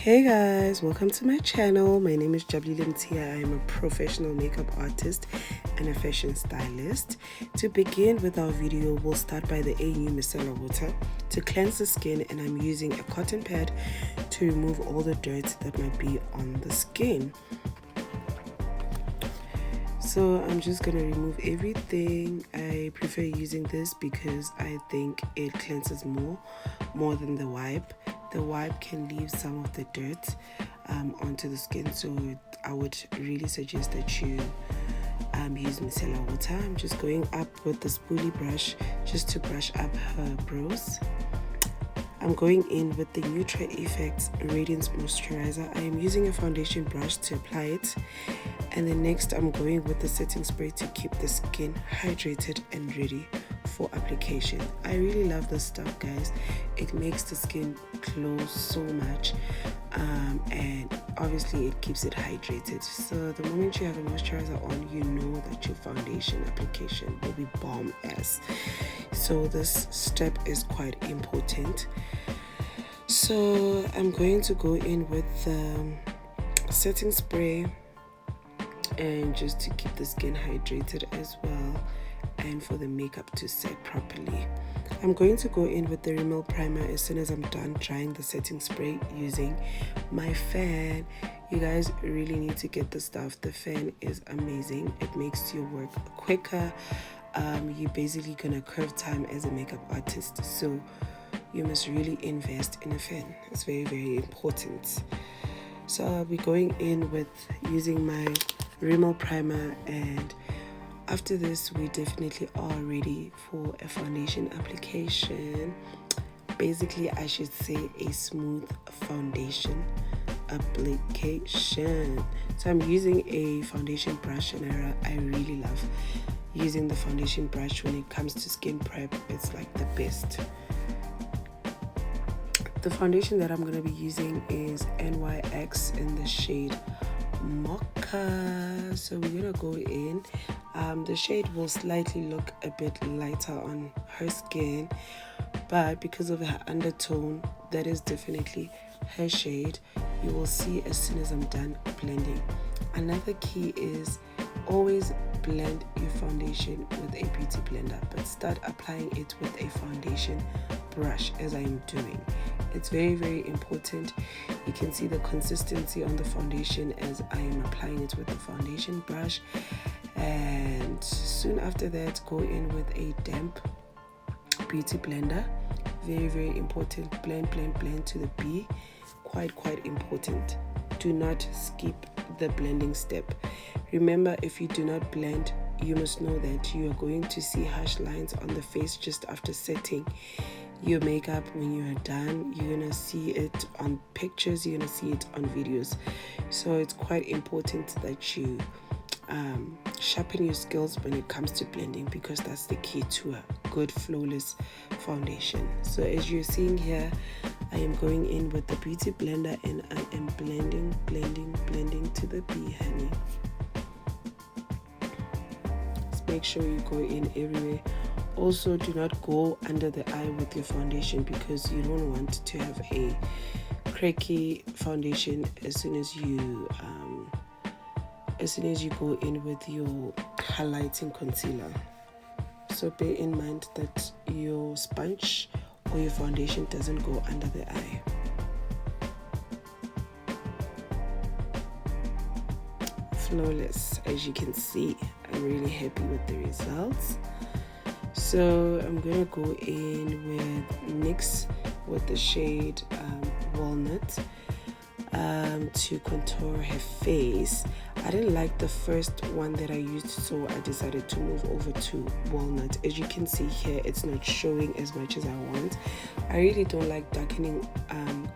Hey guys, welcome to my channel. My name is Jabli Limtia. I am a professional makeup artist and a fashion stylist. To begin with our video, we'll start by the AU micellar water to cleanse the skin, and I'm using a cotton pad to remove all the dirt that might be on the skin. So I'm just gonna remove everything. I prefer using this because I think it cleanses more than the wipe. The wipe can leave some of the dirt onto the skin, so I would really suggest that you use micellar water. I'm just going up with the spoolie brush just to brush up her brows. I'm going in with the Nutra Effects Radiance Moisturizer. I am using a foundation brush to apply it, and then next I'm going with the setting spray to keep the skin hydrated and ready for application. I really love this stuff, guys. It makes the skin glow so much, and obviously it keeps it hydrated. So the moment you have a moisturizer on, you know that your foundation application will be bomb ass. So this step is quite important. So I'm going to go in with the setting spray, and just to keep the skin hydrated as well, and for the makeup to set properly. I'm going to go in with the Rimmel primer as soon as I'm done drying the setting spray using my fan. You guys really need to get the stuff. The fan is amazing. It makes your work quicker. You're basically gonna curve time as a makeup artist, so you must really invest in a fan. It's very, very important. So I'll be going in with using my Rimmel primer, and after this we definitely are ready for a foundation application. Basically, I should say a smooth foundation application. So I'm using a foundation brush, and I really love using the foundation brush when it comes to skin prep. It's like the best. The foundation that I'm going to be using is NYX in the shade Mocha. So we're going to go in. The shade will slightly look a bit lighter on her skin, but because of her undertone, that is definitely her shade. You will see as soon as I'm done blending. Another key is always blend your foundation with a beauty blender, but start applying it with a foundation brush as I'm doing. It's very, very important. You can see the consistency on the foundation as I am applying it with the foundation brush, and soon after that go in with a damp beauty blender. Very, very important. Blend to the B. Quite important. Do not skip the blending step. Remember, if you do not blend, you must know that you are going to see harsh lines on the face just after setting your makeup. When you are done, you're gonna see it on pictures, you're gonna see it on videos. So it's quite important that you sharpen your skills when it comes to blending, because that's the key to a good flawless foundation. So as you're seeing here, I am going in with the beauty blender, and I am blending to the B, honey. Just make sure you go in everywhere. Also, do not go under the eye with your foundation, because you don't want to have a cracky foundation as soon as you go in with your highlighting concealer. So bear in mind that your sponge or your foundation doesn't go under the eye. Flawless, as you can see. I'm really happy with the results. So I'm gonna go in with NYX with the shade Walnut to contour her face. I didn't like the first one that I used, so I decided to move over to Walnut. As you can see here, it's not showing as much as I want. I really don't like darkening,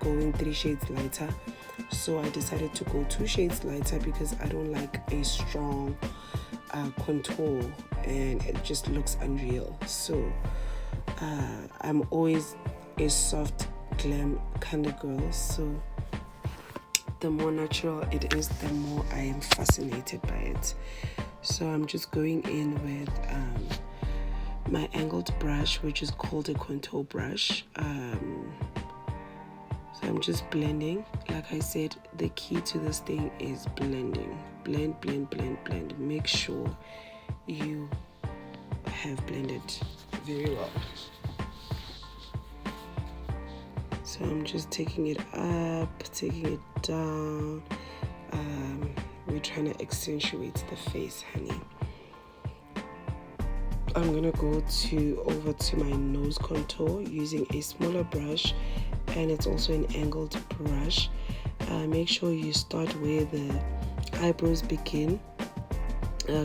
going 3 shades lighter, so I decided to go 2 shades lighter because I don't like a strong contour, and it just looks unreal. So I'm always a soft glam kind of girl, so the more natural it is, the more I am fascinated by it. So I'm just going in with my angled brush, which is called a contour brush. So I'm just blending. Like I said, the key to this thing is blending. Blend, blend, blend, blend. Make sure you have blended very well. So I'm just taking it up, taking it down. We're trying to accentuate the face, honey. I'm gonna go over to my nose contour using a smaller brush, and it's also an angled brush. Make sure you start where the eyebrows begin,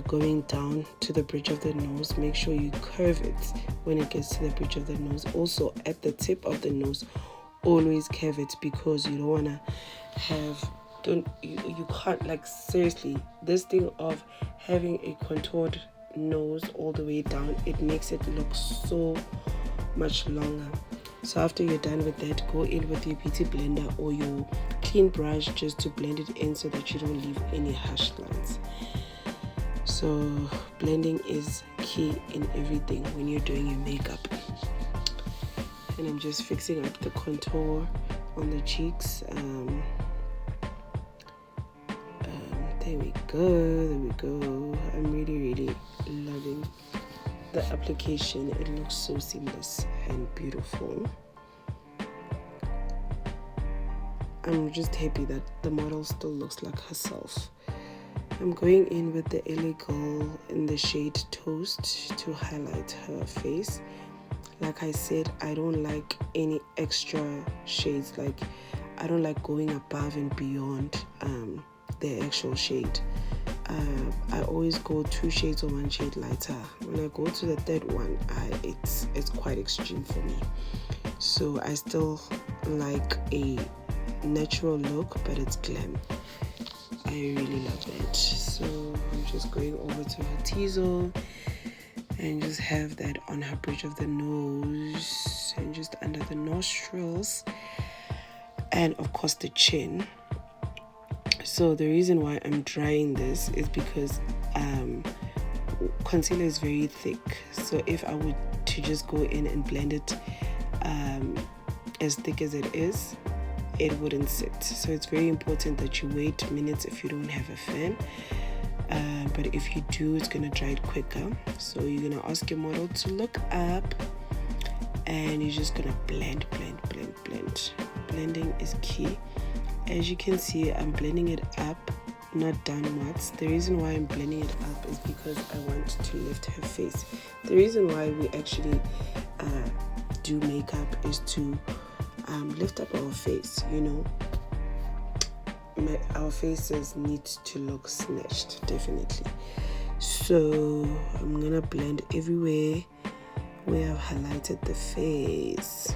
going down to the bridge of the nose. Make sure you curve it when it gets to the bridge of the nose. Also at the tip of the nose, always curve it, because you don't want to have, you can't, like, seriously, this thing of having a contoured nose all the way down, it makes it look so much longer. So after you're done with that, go in with your beauty blender or your clean brush just to blend it in so that you don't leave any harsh lines. So blending is key in everything when you're doing your makeup. And I'm just fixing up the contour on the cheeks. There we go. I'm really loving the application. It looks so seamless and beautiful. I'm just happy that the model still looks like herself. I'm going in with the LA Girl in the shade Toast to highlight her face. Like I said, I don't like any extra shades. Like, I don't like going above and beyond the actual shade. I always go 2 shades or 1 shade lighter. When I go to the third one, it's quite extreme for me. So I still like a natural look, but it's glam. I really love that. So I'm just going over to her T-zone and just have that on her bridge of the nose and just under the nostrils, and of course the chin. So the reason why I'm drying this is because concealer is very thick. So if I were to just go in and blend it as thick as it is, it wouldn't sit. So it's very important that you wait minutes if you don't have a fan. But if you do, it's gonna dry it quicker. So you're gonna ask your model to look up, and you're just gonna blend. Blending is key. As you can see, I'm blending it up, not downwards. The reason why I'm blending it up is because I want to lift her face. The reason why we actually do makeup is to lift up our face, you know. Our faces need to look snatched, definitely. So I'm gonna blend everywhere where I've highlighted the face.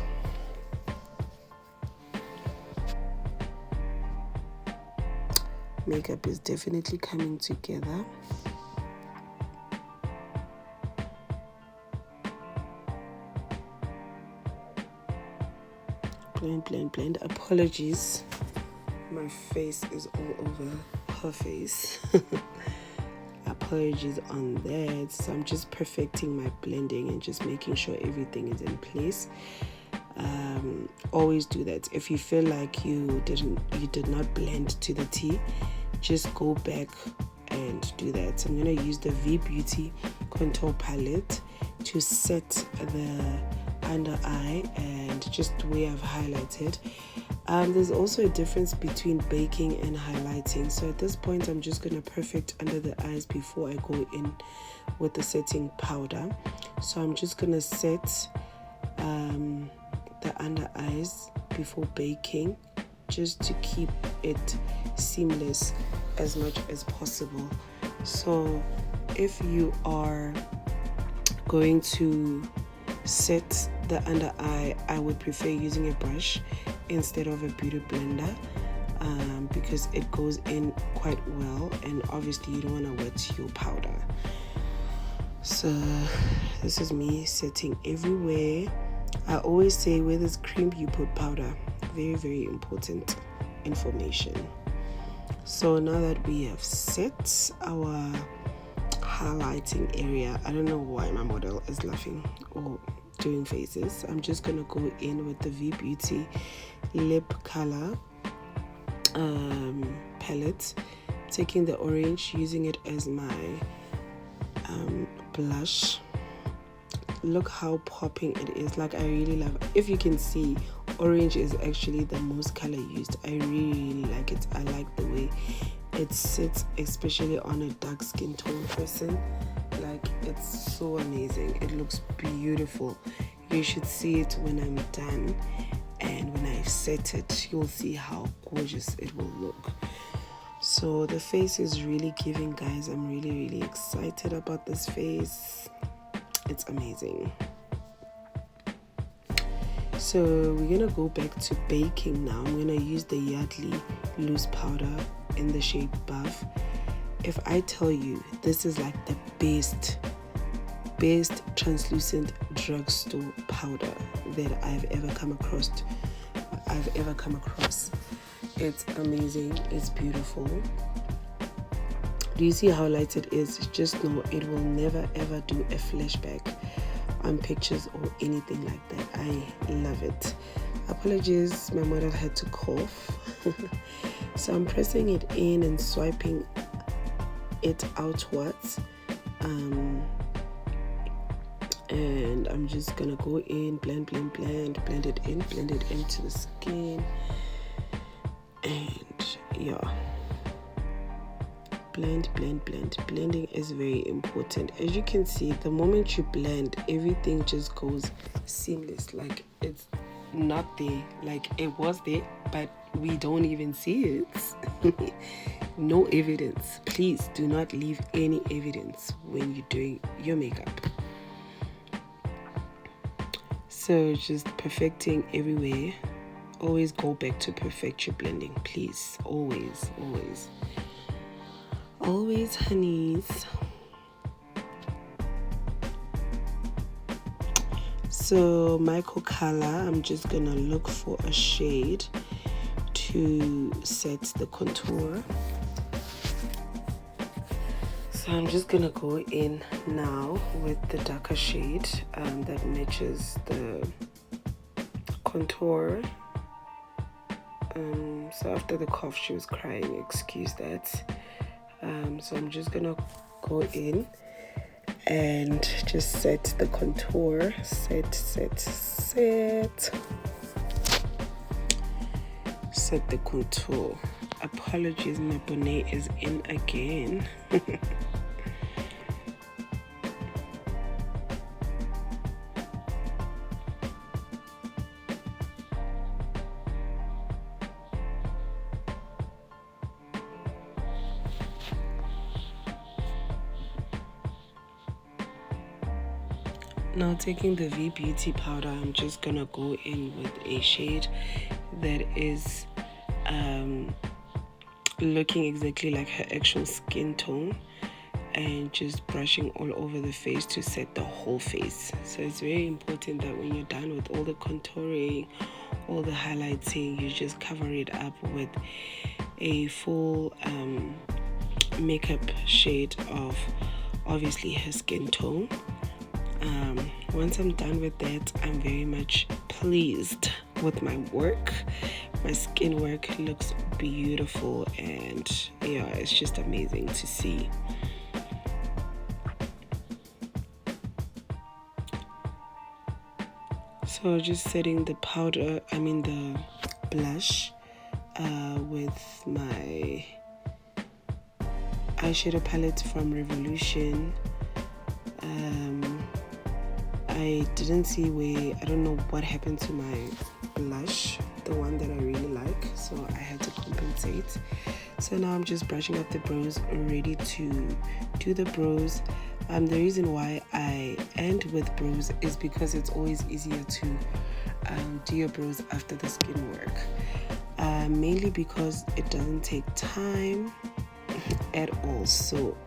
Makeup is definitely coming together. Blend. Apologies, my face is all over her face. Apologies on that. So I'm just perfecting my blending and just making sure everything is in place. Always do that. If you feel like you did not blend to the T, just go back and do that. So I'm going to use the V Beauty contour palette to set the under eye and just where I've highlighted. There's also a difference between baking and highlighting. So at this point, I'm just going to perfect under the eyes before I go in with the setting powder. So I'm just going to set the under eyes before baking, just to keep it seamless as much as possible. So if you are going to set the under eye, I would prefer using a brush instead of a beauty blender, because it goes in quite well, and obviously you don't want to wet your powder. So this is me setting everywhere. I always say, where there's cream, you put powder. Very important information. So now that we have set our highlighting area, I don't know why my model is laughing or doing faces. I'm just gonna go in with the V Beauty lip color palette, taking the orange, using it as my blush. Look how popping it is. Like, I really love it. If you can see, orange is actually the most color used. I really like it. I like the way it sits, especially on a dark skin tone person. Like, it's so amazing. It looks beautiful. You should see it when I'm done, and when I've set it, you'll see how gorgeous it will look. So the face is really giving, guys. I'm really excited about this face. It's amazing. So we're gonna go back to baking now. I'm gonna use the Yardley loose powder in the shade Buff. If I tell you, this is like the best translucent drugstore powder that I've ever come across. It's amazing. It's beautiful. Do you see how light it is? Just know it will never ever do a flashback on pictures or anything like that. I love it. Apologies, my mother had to cough. So I'm pressing it in and swiping it outwards. And I'm just gonna go in, blend it into the skin. And yeah. Blend. Blending is very important. As you can see, the moment you blend, everything just goes seamless. Like, it's not there. Like, it was there, but we don't even see it. No evidence. Please do not leave any evidence when you're doing your makeup. So just perfecting everywhere. Always go back to perfect your blending, please. Always, honeys. So micro color, I'm just gonna look for a shade to set the contour. So I'm just gonna go in now with the darker shade that matches the contour. So after the cough, she was crying, excuse that. So I'm just gonna go in and just set the contour. Set the contour. Apologies, my bonnet is in again. Now taking the V Beauty powder, I'm just gonna go in with a shade that is looking exactly like her actual skin tone, and just brushing all over the face to set the whole face. So it's very important that when you're done with all the contouring, all the highlighting, you just cover it up with a full makeup shade of obviously her skin tone. Once I'm done with that, I'm very much pleased with my work. My skin work looks beautiful, and yeah, it's just amazing to see. So just setting the powder, the blush with my eyeshadow palette from Revolution. I didn't see I don't know what happened to my blush, the one that I really like, so I had to compensate. So now I'm just brushing up the brows, ready to do the brows. The reason why I end with brows is because it's always easier to do your brows after the skin work, mainly because it doesn't take time at all. So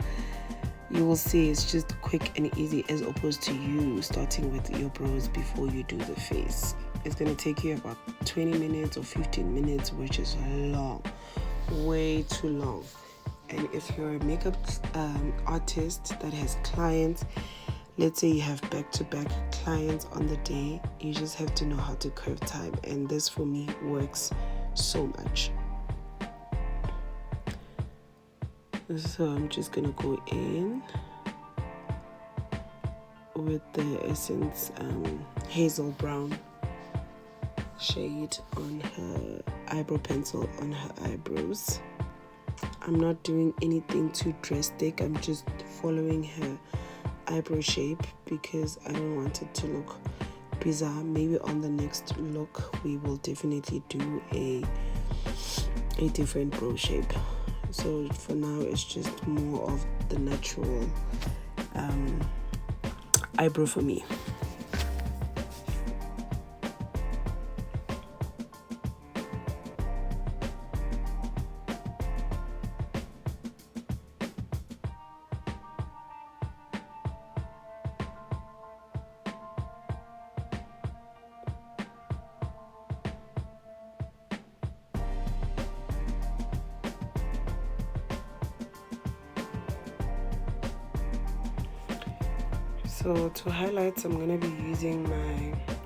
you will see it's just quick and easy, as opposed to you starting with your brows before you do the face. It's going to take you about 20 minutes or 15 minutes, which is long, way too long. And if you're a makeup artist that has clients, let's say you have back-to-back clients on the day, you just have to know how to curve time, and this for me works so much. So I'm just gonna go in with the Essence hazel brown shade on her eyebrow pencil on her eyebrows. I'm not doing anything too drastic, I'm just following her eyebrow shape because I don't want it to look bizarre. Maybe on the next look we will definitely do a different brow shape. So for now it's just more of the natural eyebrow for me. So to highlights, I'm going to be using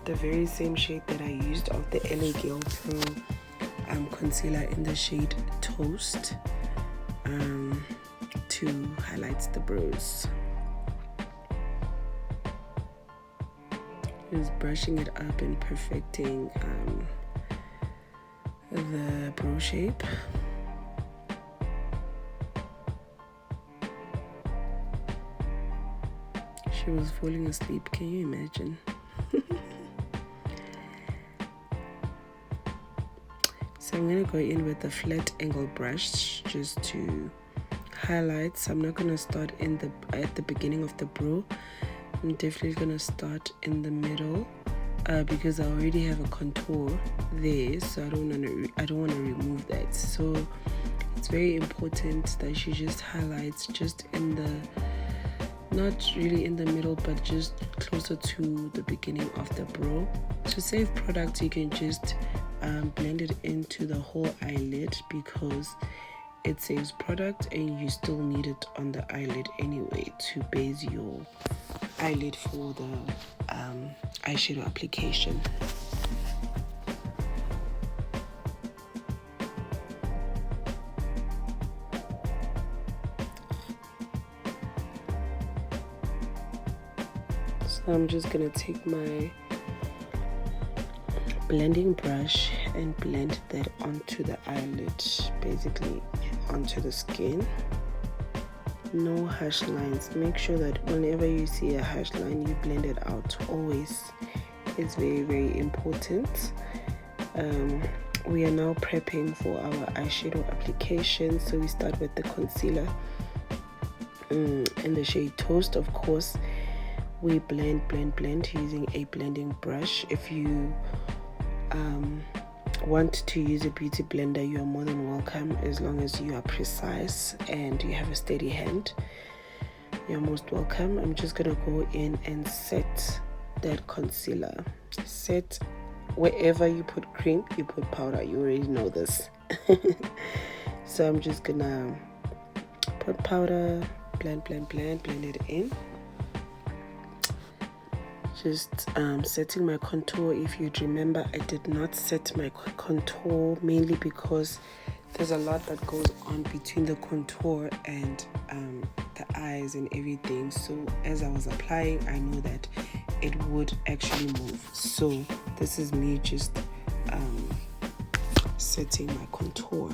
the very same shade that I used of the LA Girl Pro concealer in the shade Toast to highlight the brows. Just brushing it up and perfecting the brow shape. She was falling asleep, can you imagine? So I'm going to go in with a flat angle brush just to highlight. So I'm not going to start at the beginning of the brow. I'm definitely going to start in the middle because I already have a contour there, so I don't want to remove that. So it's very important that she just highlights just in the, not really in the middle, but just closer to the beginning of the brow. To save product, you can just blend it into the whole eyelid because it saves product and you still need it on the eyelid anyway to base your eyelid for the eyeshadow application. So I'm just gonna take my blending brush and blend that onto the eyelid, basically onto the skin. No harsh lines. Make sure that whenever you see a harsh line, you blend it out always. It's very, very important. We are now prepping for our eyeshadow application, so we start with the concealer in the shade Toast. Of course, we blend using a blending brush. If you want to use a beauty blender, you are more than welcome, as long as you are precise and you have a steady hand. You're most welcome. I'm just gonna go in and set that concealer. Set wherever you put cream, you put powder. You already know this. So I'm just gonna put powder, blend it in. Just setting my contour. If you'd remember, I did not set my contour mainly because there's a lot that goes on between the contour and the eyes and everything. So as I was applying, I know that it would actually move. So this is me just setting my contour.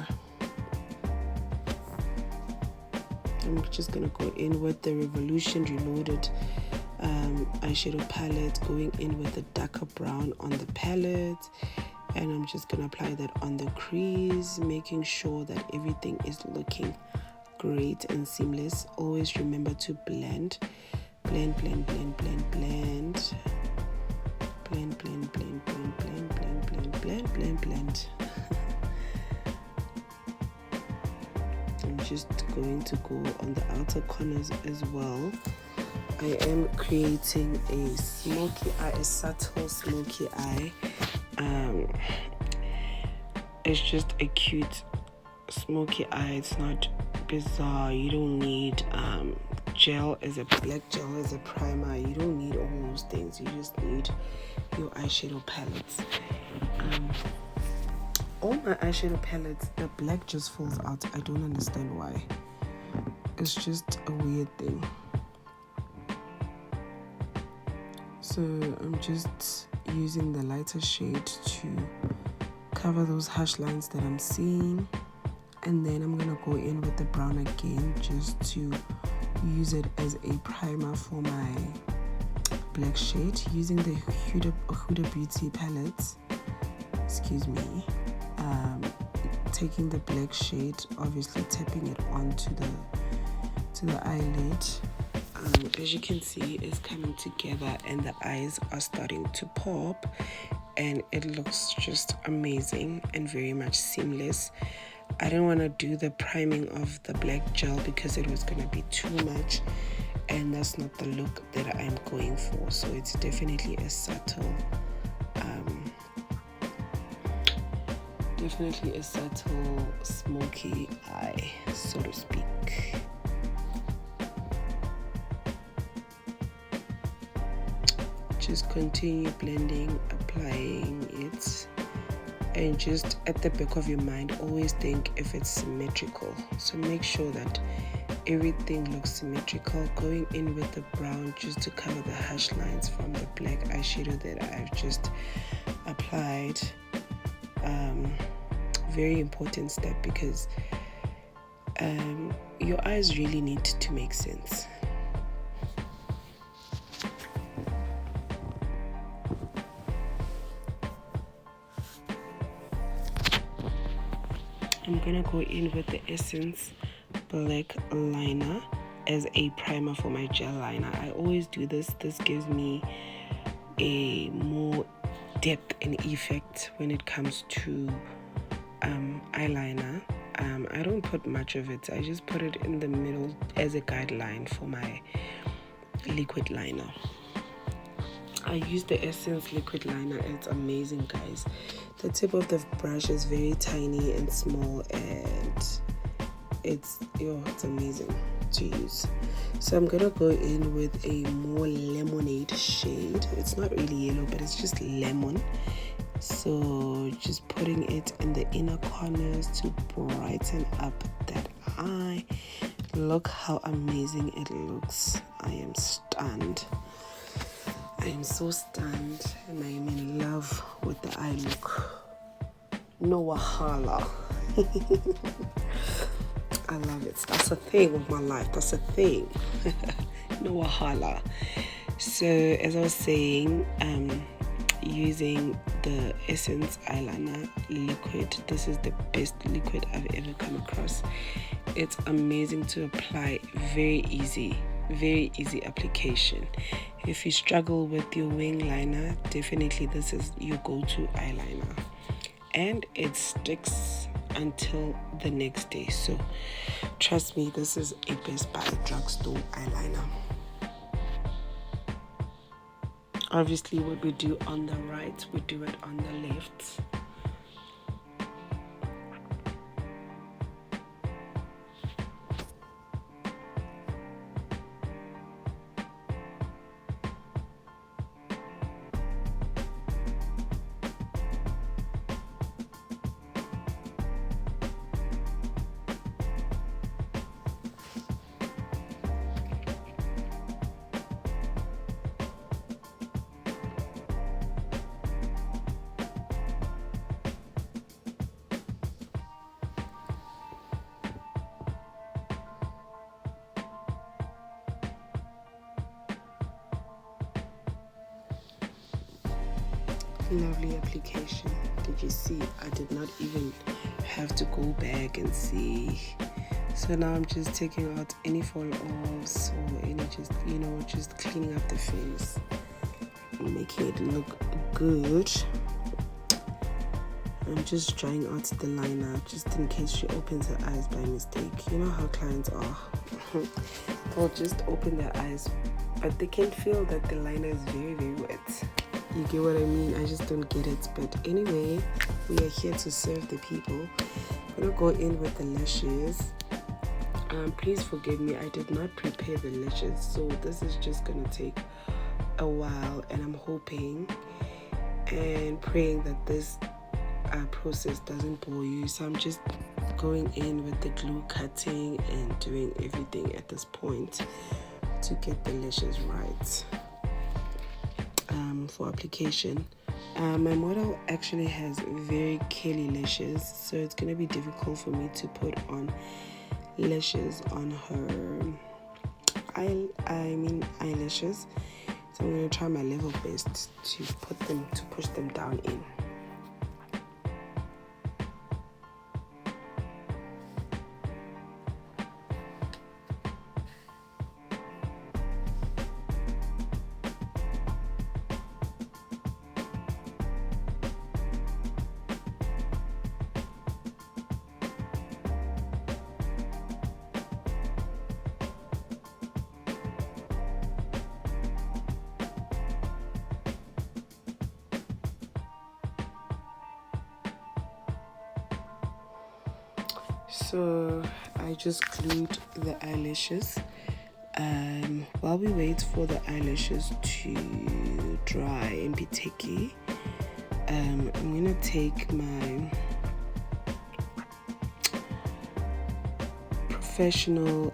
I'm just gonna go in with the Revolution Reloaded eyeshadow palette, going in with a darker brown on the palette, and I'm just gonna apply that on the crease, making sure that everything is looking great and seamless. Always remember to blend. I'm just going to go on the outer corners as well. I am creating a smoky eye, a subtle smoky eye. It's just a cute smoky eye. It's not bizarre. You don't need gel as a black gel as a primer. You don't need all those things. You just need your eyeshadow palettes. All my eyeshadow palettes, the black just falls out. I don't understand why. It's just a weird thing. So I'm just using the lighter shade to cover those harsh lines that I'm seeing, and then I'm gonna go in with the brown again just to use it as a primer for my black shade, using the Huda Beauty palette, excuse me. Taking the black shade, obviously tapping it onto the eyelid. As you can see, it's coming together and the eyes are starting to pop, and it looks just amazing and very much seamless. I didn't want to do the priming of the black gel because it was going to be too much, and that's not the look that I'm going for. So it's definitely a subtle smoky eye, so to speak. Just continue blending, applying it, and just at the back of your mind always think if it's symmetrical. So make sure that everything looks symmetrical. Going in with the brown just to cover the harsh lines from the black eyeshadow that I've just applied. Very important step, because your eyes really need to make sense. I'm gonna go in with the Essence black liner as a primer for my gel liner. I always do this. This gives me a more depth and effect when it comes to eyeliner. I don't put much of it. I just put it in the middle as a guideline for my liquid liner. I use the Essence liquid liner. It's amazing, guys. The tip of the brush is very tiny and small, and it's amazing to use. So I'm gonna go in with a more lemonade shade. It's not really yellow, but it's just lemon. So just putting it in the inner corners to brighten up that eye. Look how amazing it looks. I am stunned. I am so stunned, and I am in love with the eye look. No wahala. I love it. That's a thing with my life. That's a thing. No wahala. So as I was saying, using the Essence eyeliner liquid. This is the best liquid I've ever come across. It's amazing to apply. Very easy application. If you struggle with your wing liner, definitely this is your go-to eyeliner, and it sticks until the next day. So trust me, this is a Best Buy drugstore eyeliner. Obviously, what we do on the right, we do it on the left. Lovely application. Did you see? I did not even have to go back and see. So now I'm just taking out any fall offs or any just cleaning up the face and making it look good. I'm just drying out the liner just in case she opens her eyes by mistake. You know how clients are. They'll just open their eyes, but they can feel that the liner is very, very wet. You get what I mean? I just don't get it. But anyway, we are here to serve the people. I'm gonna go in with the lashes. Please forgive me, I did not prepare the lashes, so this is just gonna take a while, and I'm hoping and praying that this process doesn't bore you. So I'm just going in with the glue cutting and doing everything at this point to get the lashes right. For application, my model actually has very curly lashes, so it's going to be difficult for me to put on lashes on her eyelashes. So I'm going to try my level best to push them down in. So I just glued the eyelashes. While we wait for the eyelashes to dry and be tacky, I'm gonna take my professional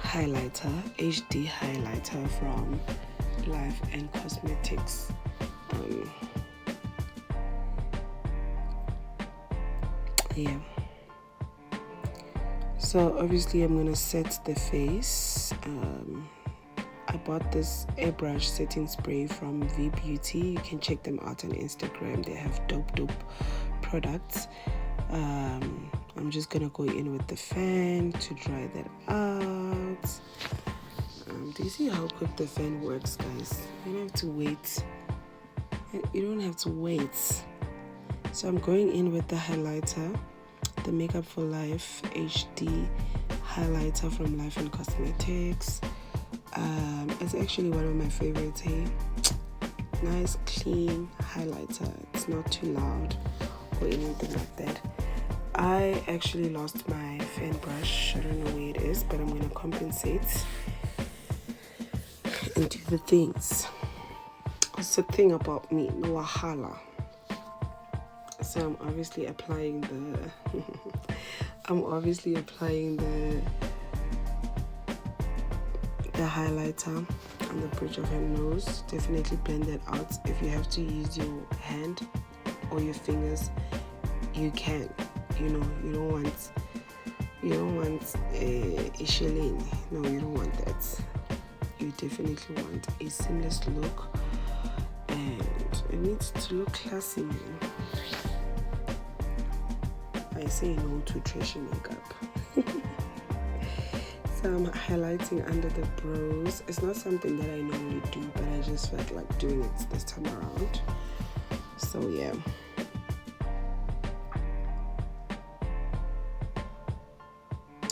highlighter, HD highlighter from Life and Cosmetics. Yeah. So obviously I'm gonna set the face. I bought this airbrush setting spray from V Beauty. You can check them out on Instagram. They have dope products. I'm just gonna go in with the fan to dry that out. Do you see how quick the fan works, guys? You don't have to wait. You don't have to wait. So I'm going in with the highlighter, the Makeup for Life HD highlighter from Life and Cosmetics. It's actually one of my favorites. Hey, nice clean highlighter. It's not too loud or anything like that. I actually lost my fan brush. I don't know where it is, but I'm gonna compensate and do the things. It's the thing about me, no wahala. So I'm obviously applying the highlighter on the bridge of her nose. Definitely blend that out. If you have to use your hand or your fingers, you can. You know, you don't want a shilling. No, you don't want that. You definitely want a seamless look, and it needs to look classy, man. I say no to trashy makeup. So I'm highlighting under the brows. It's not something that I normally do, but I just felt like doing it this time around. So yeah.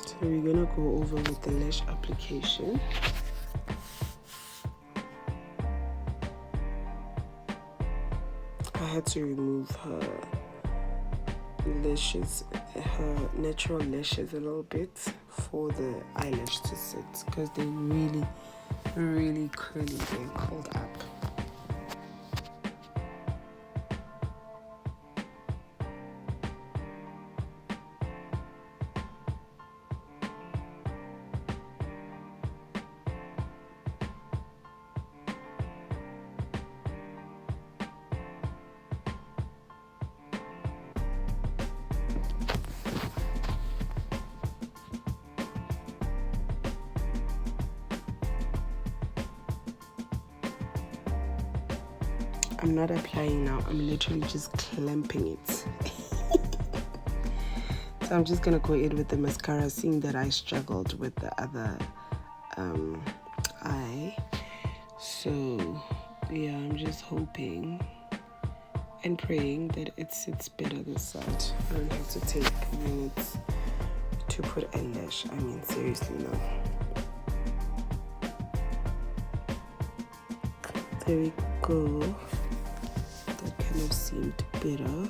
So we're gonna go over with the lash application. I had to remove her lashes, her natural lashes, a little bit for the eyelash to sit, because they're really curly. They're curled up. I'm not applying now, I'm literally just clamping it. So I'm just gonna go in with the mascara, seeing that I struggled with the other eye. So yeah, I'm just hoping and praying that it sits better this side. I don't have to take minutes to put a lash. I mean, seriously, no. There we go. That kind of seemed better.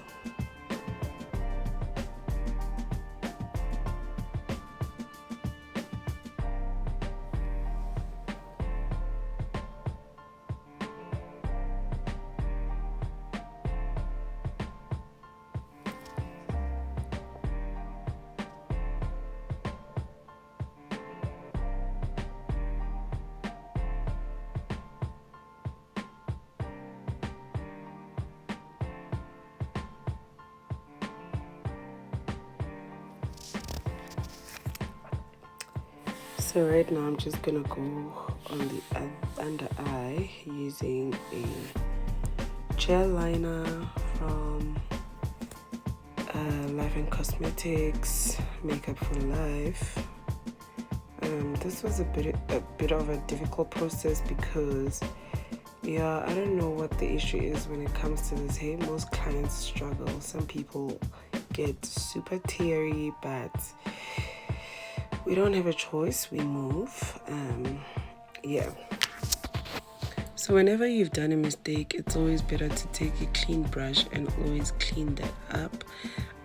So right now I'm just gonna go on the under eye using a gel liner from Life and Cosmetics Makeup for Life. This was a bit of a difficult process because I don't know what the issue is when it comes to this hair. Most clients struggle. Some people get super teary, but we don't have a choice. We move. So whenever you've done a mistake, it's always better to take a clean brush and always clean that up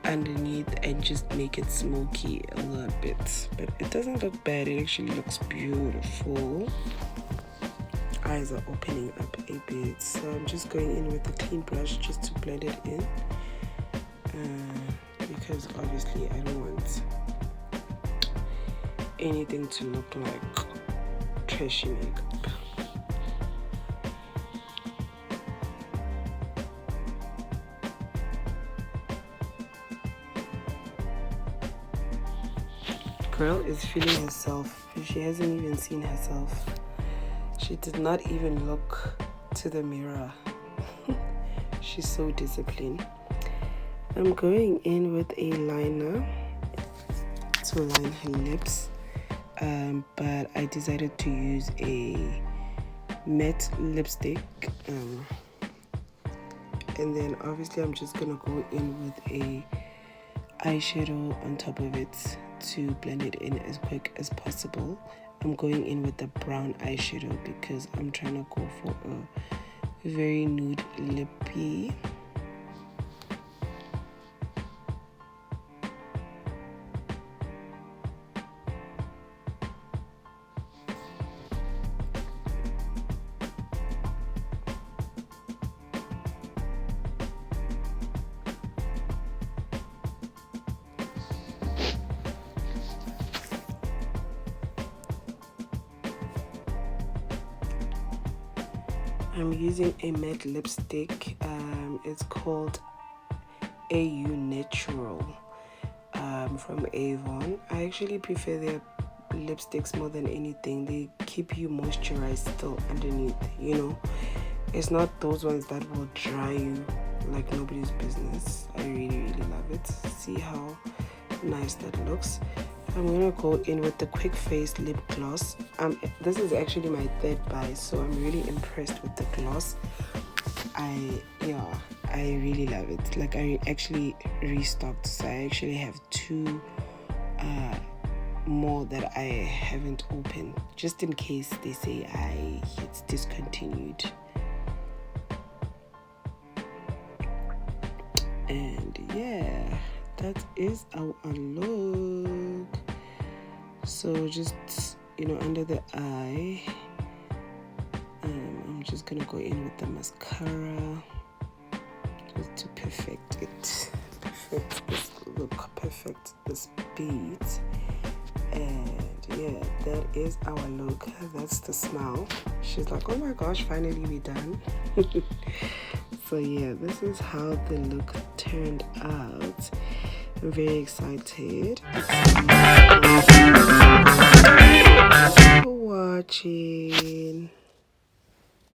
underneath and just make it smoky a little bit. But it doesn't look bad. It actually looks beautiful. Eyes are opening up a bit, so I'm just going in with a clean brush just to blend it in, because obviously I don't want anything to look like trashy makeup. Girl is feeling herself. She hasn't even seen herself. She did not even look to the mirror. She's so disciplined. I'm going in with a liner to line her lips, but I decided to use a matte lipstick, and then obviously I'm just gonna go in with a eyeshadow on top of it to blend it in as quick as possible. I'm going in with the brown eyeshadow because I'm trying to go for a very nude lippy. I'm using a matte lipstick. It's called AU Natural from Avon. I actually prefer their lipsticks more than anything. They keep you moisturized still underneath, It's not those ones that will dry you like nobody's business. I really love it. See how nice that looks. I'm gonna go in with the Quick Face lip gloss. This is actually my third buy, so I'm really impressed with the gloss. I really love it. Like, I actually restocked, so I actually have 2 more that I haven't opened, just in case they say it's discontinued. And yeah, that is our look. So just under the eye, I'm just gonna go in with the mascara just to perfect it, perfect this look, perfect this bead. And yeah, that is our look. That's the smile. She's like, oh my gosh, finally we done. So yeah, this is how the look turned out. I'm very excited.